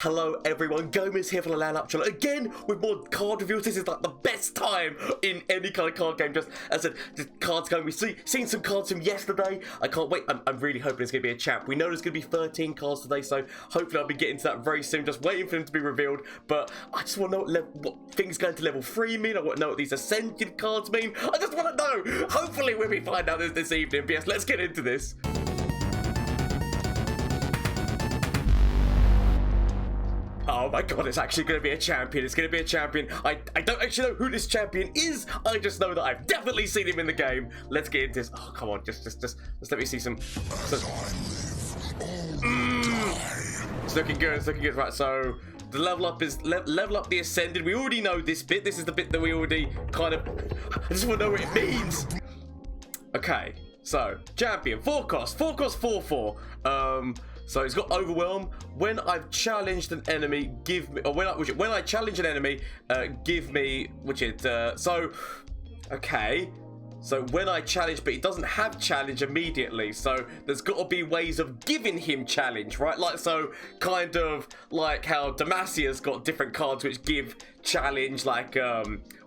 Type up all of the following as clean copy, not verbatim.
Hello everyone, Gomez here from the LAN channel again with more card reviews. This is like the best time in any kind of card game. Just as I said, the cards going. We've seen some cards from yesterday. I can't wait. I'm really hoping it's going to be a champ. We know there's going to be 13 cards today, so hopefully I'll be getting to that very soon. Just waiting for them to be revealed. But I just want to know what things going to level 3 mean. I want to know what these ascended cards mean. I just want to know. Hopefully we'll be finding out this evening. But yes, let's get into this. Oh my god, it's actually going to be a champion. It's going to be a champion. I don't actually know who this champion is. I just know that I've definitely seen him in the game. Let's get into this. Oh, come on. Just let me see some. It's looking good. It's looking good. Right, so the level up is level up the ascended. We already know this bit. This is the bit that we already kind of. I just want to know what it means. Okay, so champion 4 cost 4/4. So it's got overwhelm. When I've challenged an enemy, give me, or when I challenge an enemy, give me, okay. So when I challenge, but it doesn't have challenge immediately. So there's got to be ways of giving him challenge, right? Like, so kind of like how Damasia's got different cards which give challenge, like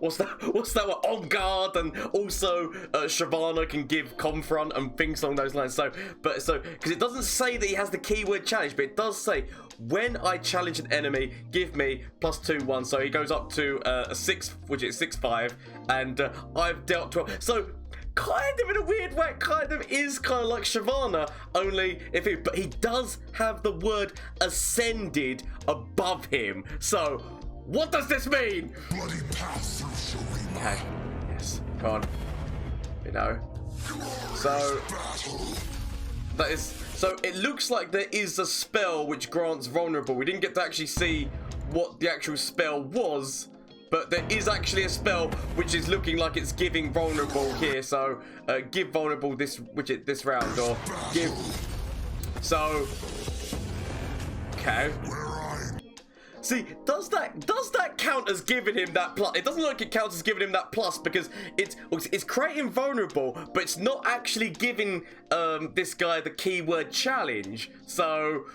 what's that one? On guard, and also Shyvana can give confront and things along those lines. So because it doesn't say that he has the keyword challenge, but it does say when I challenge an enemy, give me +2/1. So he goes up to a 6, which is 6/5, and I've dealt 12. So kind of in a weird way, kind of like Shyvana, only but he does have the word ascended above him. So what does this mean? Bloody pass through shurima. Okay. Yes. Come on. You know. So that is. So it looks like there is a spell which grants vulnerable. We didn't get to actually see what the actual spell was, but there is actually a spell which is looking like it's giving vulnerable here. So give vulnerable this round, or give. So okay. See, does that count as giving him that plus? It doesn't look like it counts as giving him that plus, because it's creating vulnerable, but it's not actually giving this guy the keyword challenge. So,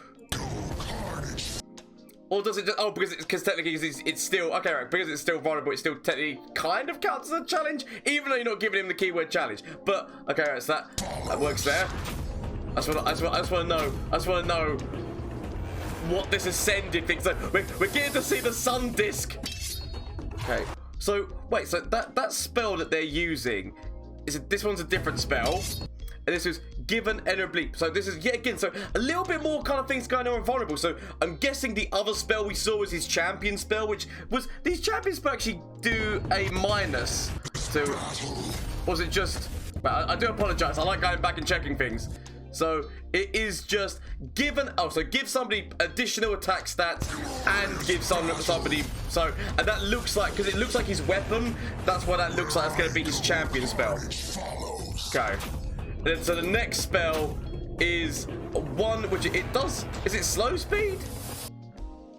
or does it just, oh, because technically it's still, okay, right, because it's still vulnerable, it still technically kind of counts as a challenge, even though you're not giving him the keyword challenge. But okay, right, so that works there. I just want to know what this ascended thing. So we're getting to see the sun disc. Okay, so wait, so that spell that they're using this one's a different spell, and this is given enemy. So this is yet again, so a little bit more kind of things going on vulnerable. So I'm guessing the other spell we saw was his champion spell, which was these champion spells actually do a minus to. Was it just? Well, I do apologize. I like going back and checking things. So it is just given. Oh, so give somebody additional attack stats and give somebody. So, and that looks like, because it looks like his weapon. That's what that looks like. That's going to be his champion spell. Okay. And then, so the next spell is one which it does. Is it slow speed?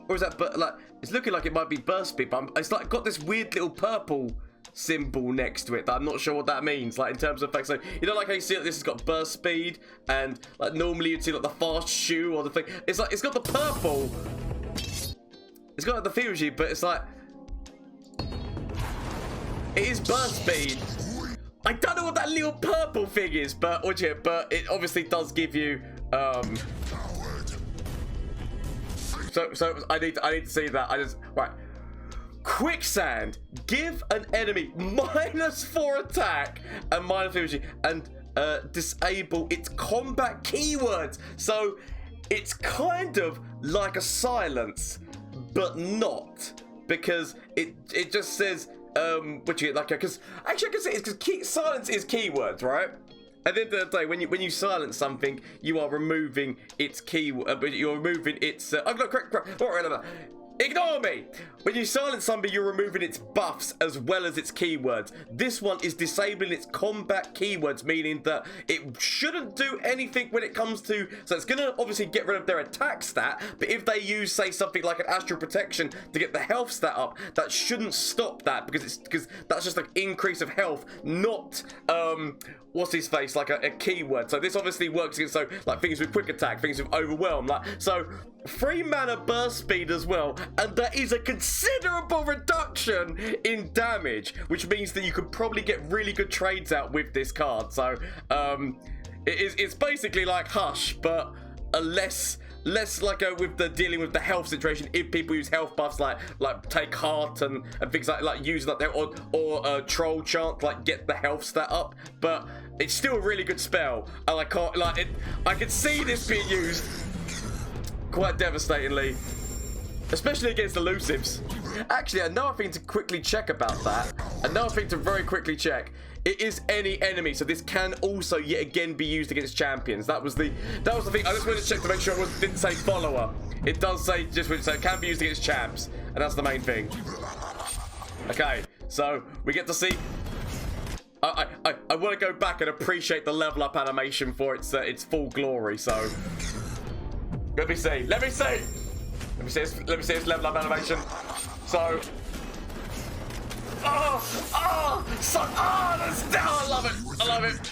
Or is that? But like, it's looking like it might be burst speed. But it's like got this weird little purple symbol next to it that I'm not sure what that means, like in terms of effects. So you know, like how you see, like, this has got burst speed, and like normally you'd see like the fast shoe or the thing. It's like it's got the purple. It's got like the fever sheet, but it's like it is burst speed. I don't know what that little purple thing is, but it obviously does give you So I need to see that. Right. Quicksand, give an enemy -4 attack and -3, and disable its combat keywords. So it's kind of like a silence, but not, because it just says because actually I can say it's because silence is keywords, right? At the end of the day, when you silence something, you are removing its keyword, but you're removing its. Ignore me! When you silence somebody, you're removing its buffs as well as its keywords. This one is disabling its combat keywords, meaning that it shouldn't do anything when it comes to. So it's going to obviously get rid of their attack stat, but if they use, say, something like an astral protection to get the health stat up, that shouldn't stop that, because that's just an increase of health, not what's his face, like a keyword. So this obviously works against, so like things with quick attack, things with overwhelm, like so. 3 mana burst speed as well, and that is a considerable reduction in damage, which means that you could probably get really good trades out with this card. So it's basically like Hush, but a less like with the dealing with the health situation. If people use health buffs like take heart and things like use that there, or troll chant, like get the health stat up, but it's still a really good spell, and I can't like it. I can see this being used quite devastatingly, especially against elusives. Actually, another thing to quickly check about that, another thing to very quickly check, it is any enemy, so this can also yet again be used against champions. That was the thing. I just wanted to check to make sure it didn't say follower. It does say so it can be used against champs, and that's the main thing. Okay, so we get to see. I want to go back and appreciate the level up animation for its full glory. So let me see this level up animation. So I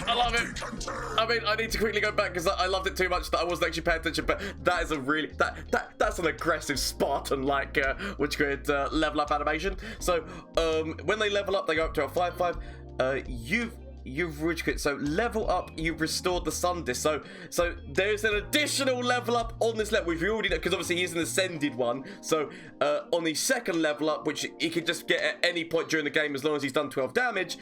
love it. I mean, I need to quickly go back because I loved it too much that I wasn't actually paying attention, but that is a really that's an aggressive Spartan like which could level up animation. So when they level up, they go up to a 5/5. You've reached it. So level up, you've restored the sun disc. So there's an additional level up on this level, which we already know, because obviously he's an ascended one. So on the second level up, which he can just get at any point during the game as long as he's done 12 damage,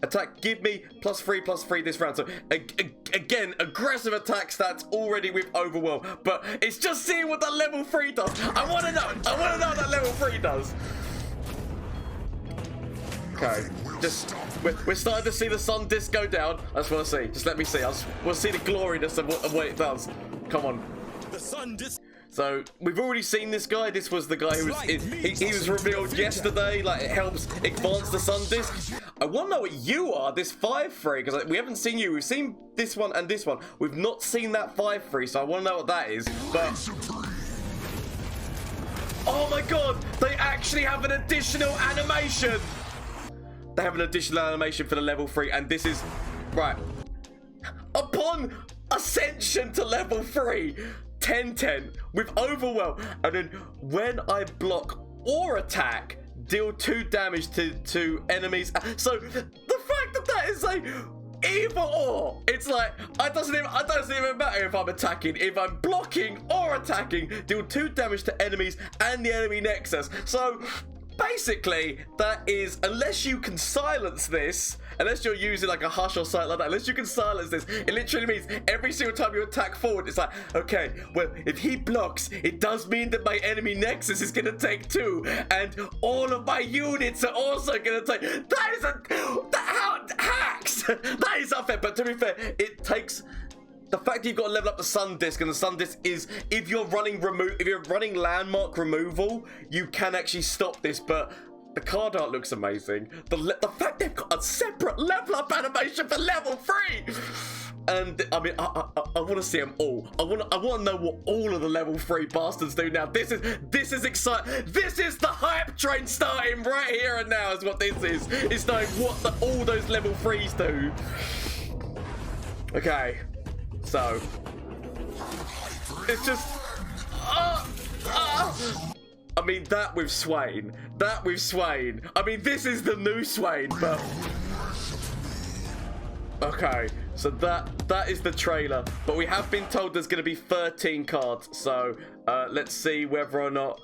attack give me +3/+3 this round. So again, aggressive attack stats already with overwhelm, but it's just seeing what that level 3 does. I want to know what that level 3 does. Okay, we're starting to see the sun disc go down. I just want to see. Just let me see. We'll see the gloriness of what it does. Come on. The sun disc. So we've already seen this guy. This was the guy who was he was revealed yesterday. Like, it helps advance the sun disc. I want to know what you are. This 5/3, because we haven't seen you. We've seen this one and this one. We've not seen that 5/3. So I want to know what that is. But oh my god, they actually have an additional animation. They have an additional animation for the level 3, and this is right upon ascension to level 3, 10/10 with overwhelm, and then when I block or attack, deal 2 damage to enemies. So the fact that is a either or, it's like it doesn't even matter if I'm attacking. If I'm blocking or attacking, deal 2 damage to enemies and the enemy nexus. So basically, that is, unless you can silence this, unless you're using like a Hush or something like that, unless you can silence this, it literally means every single time you attack forward, it's like, okay, well, if he blocks, it does mean that my enemy nexus is going to take 2, and all of my units are also going to take. That is hacks. That is unfair, but to be fair, it takes. The fact that you've got to level up the sun disc, and the sun disc is, if you're running landmark removal, you can actually stop this. But the card art looks amazing. The fact they've got a separate level up animation for level 3, and I mean, I want to see them all. I want to know what all of the level 3 bastards do now. This is exciting. This is the hype train starting right here and now. Is what this is. It's knowing what all those level 3s do. Okay. So it's just I mean, that with Swain. I mean, this is the new Swain, but okay, so that is the trailer, but we have been told there's going to be 13 cards. So let's see whether or not,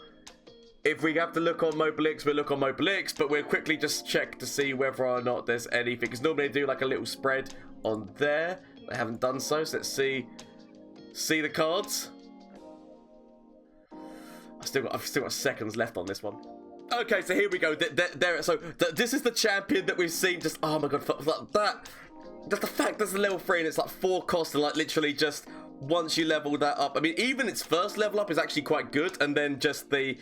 if we have to look on Mobilix, we'll look on Mobilix, but we'll quickly just check to see whether or not there's anything, because normally they do like a little spread on there. They haven't done so, so let's see the cards. I've still got seconds left on this one. Okay, so here we go. This is the champion that we've seen. Just, oh my god, just the fact there's a level 3 and it's like 4 costs, and like literally just once you level that up. I mean, even its first level up is actually quite good, and then just the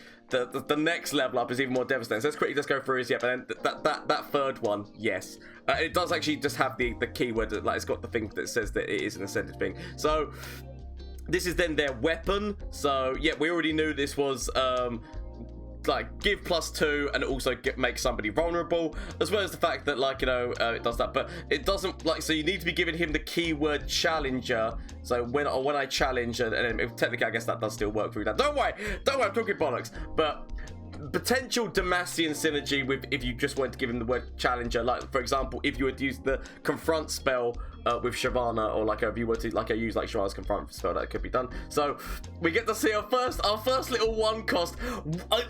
next level up is even more devastating. So let's quickly just go through his, yeah, but then that third one, yes. It does actually just have the keyword, like it's got the thing that says that it is an ascended thing. So this is then their weapon. So yeah, we already knew this was like give +2 and also make somebody vulnerable, as well as the fact that like it does that, but it doesn't like, so you need to be giving him the keyword challenger. So when I challenge, and technically I guess that does still work through that. Don't worry, I'm talking bollocks. But potential Demacian synergy with if you just wanted to give him the word challenger, like for example if you would use the confront spell with Shyvana, or like if you were to like use like Shyvana's confront spell, that could be done. So we get to see our first little one cost,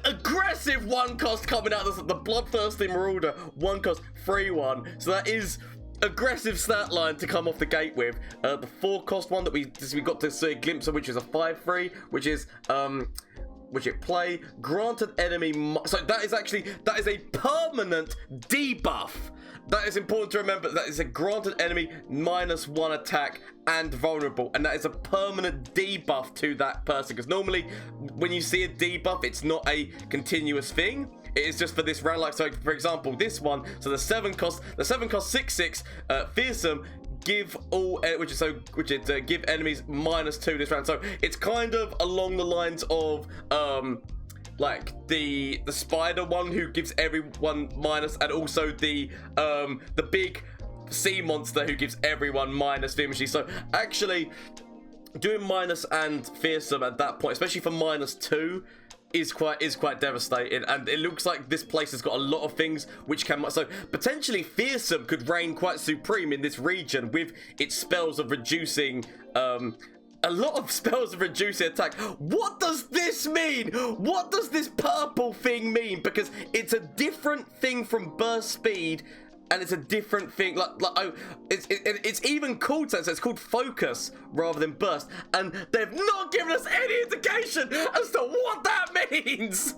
aggressive one cost coming out. This the Bloodthirsty Marauder one cost 3/1. So that is aggressive stat line to come off the gate with. The 4 cost one that we got to see a glimpse of, which is a 5/3, which is which it play granted enemy, so that is a permanent debuff. That is important to remember. That is a granted enemy -1 attack and vulnerable, and that is a permanent debuff to that person, because normally when you see a debuff it's not a continuous thing. It is just for this round. Like, so for example this one, so the 7 cost 6/6 fearsome, give all give enemies -2 this round. So it's kind of along the lines of like the spider one, who gives everyone minus, and also the big sea monster who gives everyone minus fearmacy. So actually doing minus and fearsome at that point, especially for -2, is quite devastating. And it looks like this place has got a lot of things which can, so potentially fearsome could reign quite supreme in this region with its spells of reducing a lot of spells of reducing attack. What does this mean? What does this purple thing mean? Because it's a different thing from burst speed, and it's a different thing. It's even called, so it's called focus rather than burst, and they've not given us any indication as to what that means.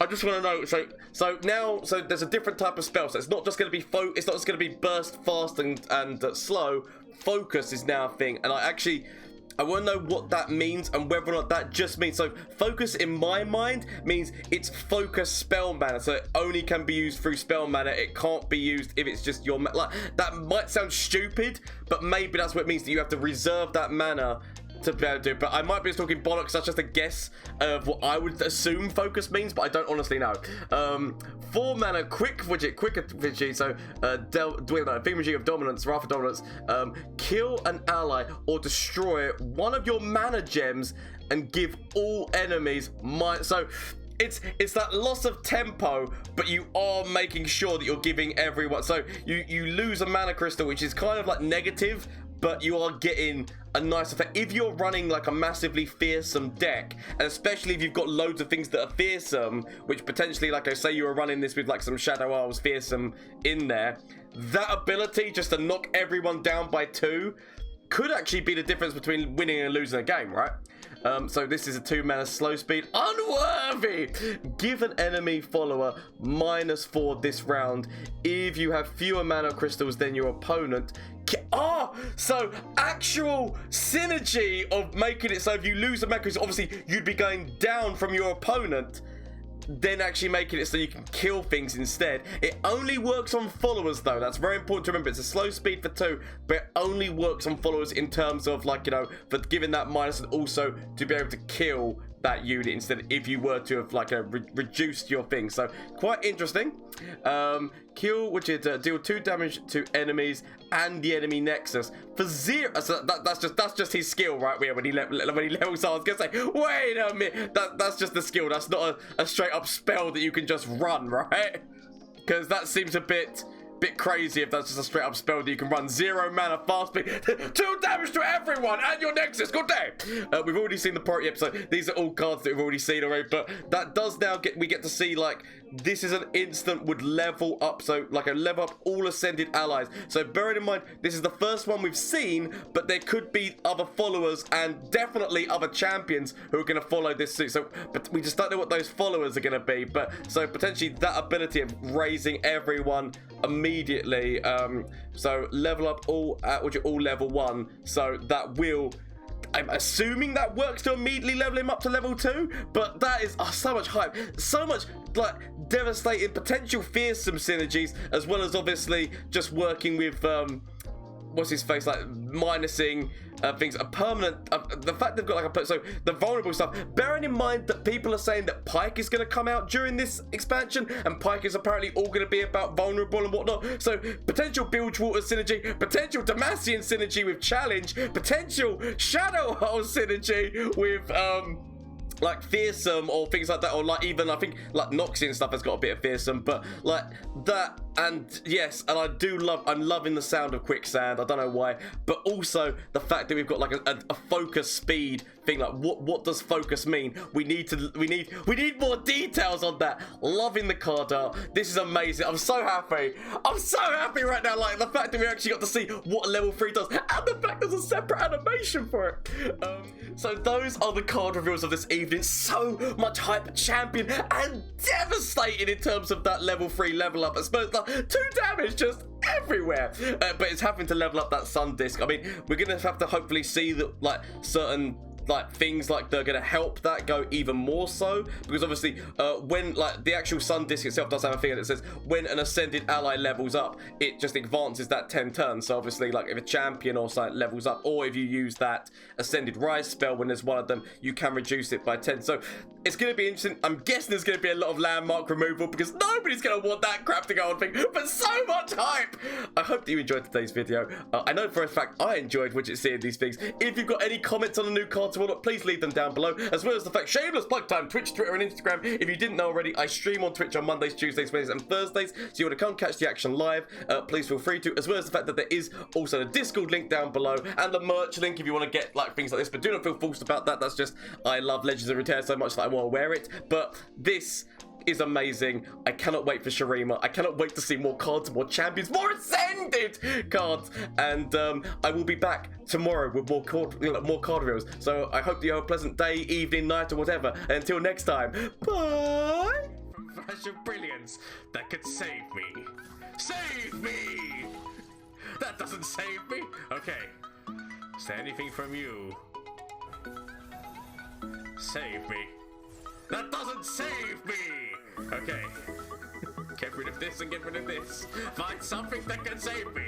I just want to know. So now there's a different type of spell. So it's not just going to be it's not just going to be burst, fast, and slow. Focus is now a thing, and I want to know what that means and whether or not that just means, so focus in my mind means it's focus spell mana, so it only can be used through spell mana. It can't be used if it's just your like, that might sound stupid, but maybe that's what it means, that you have to reserve that mana to be able to do it. But I might be just talking bollocks. That's just a guess of what I would assume focus means, but I don't honestly know. 4 mana quicker efficiency, so Thingamajig of Dominance, Wrath of Dominance, kill an ally or destroy one of your mana gems and give all enemies so it's that loss of tempo, but you are making sure that you're giving everyone, so you lose a mana crystal, which is kind of like negative, but you are getting a nice effect. If you're running like a massively fearsome deck, and especially if you've got loads of things that are fearsome, which potentially, like I say, you were running this with like some Shadow Isles fearsome in there, that ability just to knock everyone down by 2 could actually be the difference between winning and losing a game, right? So this is a 2 mana slow speed. Unworthy! Give an enemy follower -4 this round if you have fewer mana crystals than your opponent. So actual synergy of making it so if you lose a mana crystal, obviously you'd be going down from your opponent, then actually making it so you can kill things instead. It only works on followers though. That's very important to remember. It's a slow speed for 2, but it only works on followers in terms of like, for giving that minus, and also to be able to kill that unit instead if you were to have like reduced your thing. So quite interesting. Kill, which is deal 2 damage to enemies and the enemy nexus for 0. So that's just his skill, right? When he levels up. I was gonna say, wait a minute, that's just the skill. That's not a straight up spell that you can just run, right? Because that seems a bit crazy if that's just a straight up spell that you can run. 0 mana, fast speed, 2 damage to everyone and your nexus. Good day. We've already seen the party episode. These are all cards that we've already seen already, but that does now we get to see like this is an instant would level up, so like a level up all ascended allies. So bearing in mind this is the first one we've seen, but there could be other followers and definitely other champions who are going to follow this suit. So but we just don't know what those followers are going to be, but so potentially that ability of raising everyone immediately, so level up all which are all level 1, so that will, I'm assuming that works to immediately level him up to level 2, but that is so much hype, so much like devastating potential fearsome synergies, as well as obviously just working with what's his face, like minusing things, a permanent, the fact they've got like a, so the vulnerable stuff, bearing in mind that people are saying that Pyke is going to come out during this expansion, and Pyke is apparently all going to be about vulnerable and whatnot, so potential Bilgewater synergy, potential Demacian synergy with Challenge, potential Shadow Hole synergy with, like fearsome or things like that, or like even I think like Noxie and stuff has got a bit of fearsome, but like that, and yes, and I'm loving the sound of quicksand. I don't know why, but also the fact that we've got like a focus speed thing. Like what does focus mean? We need more details on that. Loving the card art. This is amazing. I'm so happy. I'm so happy right now. Like the fact that we actually got to see what level 3 does, and the fact there's a separate animation for it. So those are the card reveals of this evening. So much hype, champion, and devastating in terms of that level 3 level up. I suppose like 2 damage just everywhere, but it's having to level up that sun disc. I mean, we're gonna have to hopefully see that like certain like things like they're gonna help that go even more so, because obviously when like the actual sun disc itself does have a thing that says when an ascended ally levels up, it just advances that 10 turns. So obviously like if a champion or something levels up, or if you use that ascended rise spell when there's one of them, you can reduce it by 10. So it's gonna be interesting. I'm guessing there's gonna be a lot of landmark removal, because nobody's gonna want that crap to go on thing, but so much hype. I hope that you enjoyed today's video. I know for a fact I enjoyed seeing these things. If you've got any comments on the new cards, please leave them down below, as well as the fact, shameless plug time, Twitch, Twitter, and Instagram. If you didn't know already, I stream on Twitch on Mondays, Tuesdays, Wednesdays, and Thursdays, so you want to come catch the action live, please feel free to, as well as the fact that there is also the Discord link down below, and the merch link if you want to get like things like this, but do not feel forced about that. That's just, I love Legends of Runeterra so much that I want to wear it, but this is amazing. I cannot wait for Shurima. I cannot wait to see more cards, more champions, more ascended cards, and I will be back tomorrow with more card reveals. So I hope that you have a pleasant day, evening, night, or whatever. And until next time, bye. Flash of brilliance that could save me. Save me. That doesn't save me. Okay. Is there anything from you? Save me. That doesn't save me! Okay. Get rid of this and get rid of this. Find something that can save me.